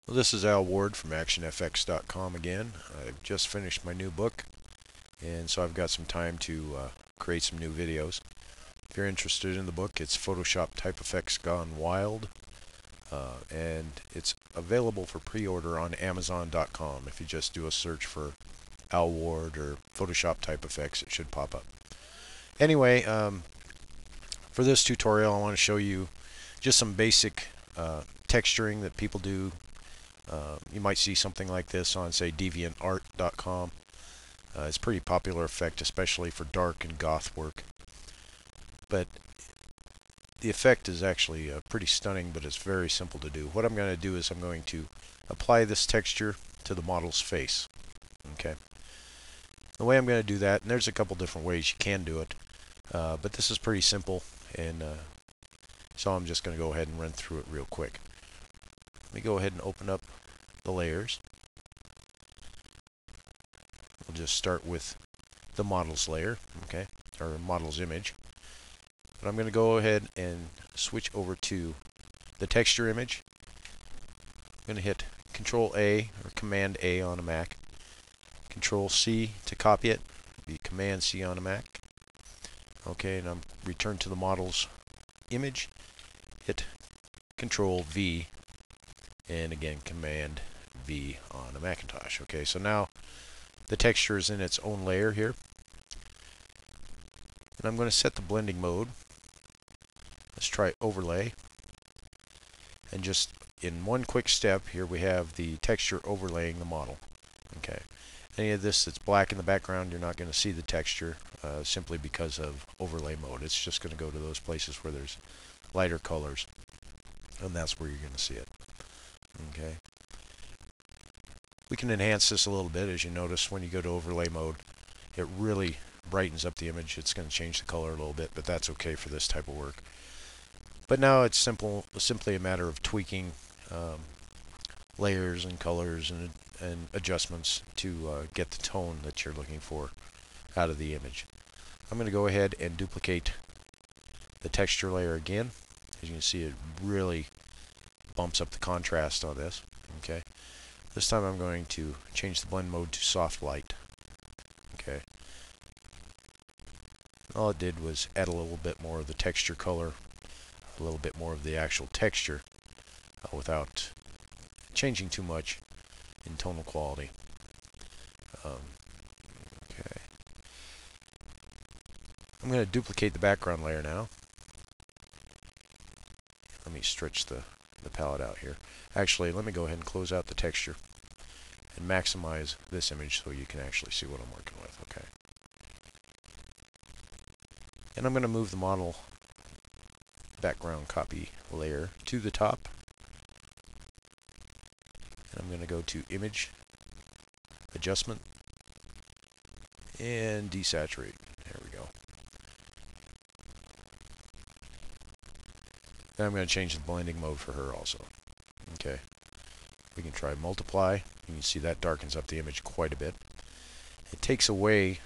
Well, this is Al Ward from ActionFX.com again. I've just finished my new book, and so I've got some time to create some new videos. If you're interested in the book, it's Photoshop Type Effects Gone Wild, and it's available for pre-order on Amazon.com. If you just do a search for Al Ward or Photoshop Type Effects, it should pop up. Anyway, for this tutorial, I want to show you just some basic texturing that people do. You might see something like this on, say, DeviantArt.com. It's a pretty popular effect, especially for dark and goth work. But the effect is actually pretty stunning, but it's very simple to do. What I'm going to do is I'm going to apply this texture to the model's face. Okay. The way I'm going to do that, and there's a couple different ways you can do it, but this is pretty simple, and so I'm just going to go ahead and run through it real quick. Let me go ahead and open up the layers. We'll just start with the models layer, okay, or models image. But I'm going to go ahead and switch over to the texture image. I'm going to hit Control A or Command A on a Mac. Control C to copy it. Be Command C on a Mac. Okay, and I'm return to the models image. Hit Control V, and again Command V on a Macintosh. Okay, so now the texture is in its own layer here. And I'm going to set the blending mode. Let's try overlay. And just in one quick step, here we have the texture overlaying the model. Okay. Any of this that's black in the background, you're not going to see the texture simply because of overlay mode. It's just going to go to those places where there's lighter colors, and that's where you're going to see it. Okay. We can enhance this a little bit. As you notice, when you go to overlay mode, it really brightens up the image. It's going to change the color a little bit, but that's okay for this type of work. But now it's simply a matter of tweaking layers and colors and adjustments to get the tone that you're looking for out of the image. I'm going to go ahead and duplicate the texture layer again. As you can see, it really bumps up the contrast on this. Okay. This time I'm going to change the blend mode to soft light. Okay. All it did was add a little bit more of the texture color, a little bit more of the actual texture, without changing too much in tonal quality. Okay. I'm going to duplicate the background layer now. Let me stretch the palette out here. Actually, let me go ahead and close out the texture and maximize this image so you can actually see what I'm working with. Okay. And I'm going to move the model background copy layer to the top. And I'm going to go to Image, Adjustment, and Desaturate. There we go. Then I'm going to change the blending mode for her also. Okay. We can try Multiply. You can see that darkens up the image quite a bit. It takes away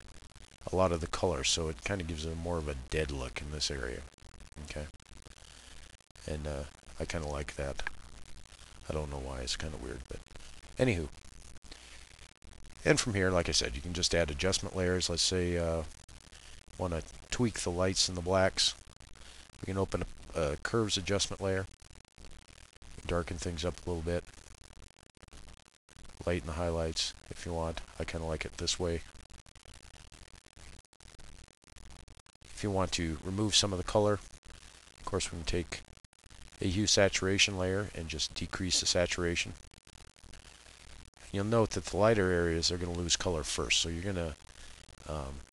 a lot of the color, so it kind of gives it more of a dead look in this area. Okay. And I kind of like that. I don't know why, it's kind of weird, but anywho. And from here, like I said, you can just add adjustment layers. Let's say want to tweak the lights and the blacks. We can open a curves adjustment layer. Darken things up a little bit. Lighten the highlights if you want. I kind of like it this way. If you want to remove some of the color, of course we can take a hue saturation layer and just decrease the saturation. You'll note that the lighter areas are going to lose color first, so you're going to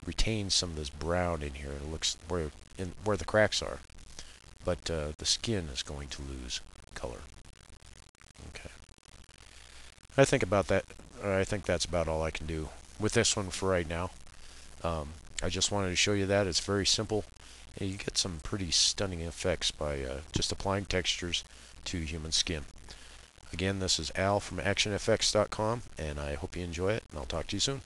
retain some of this brown in here. It looks where the cracks are, but the skin is going to lose color. Okay. I think that's about all I can do with this one for right now. I just wanted to show you that. It's very simple. And you get some pretty stunning effects by just applying textures to human skin. Again, this is Al from ActionFX.com, and I hope you enjoy it, and I'll talk to you soon.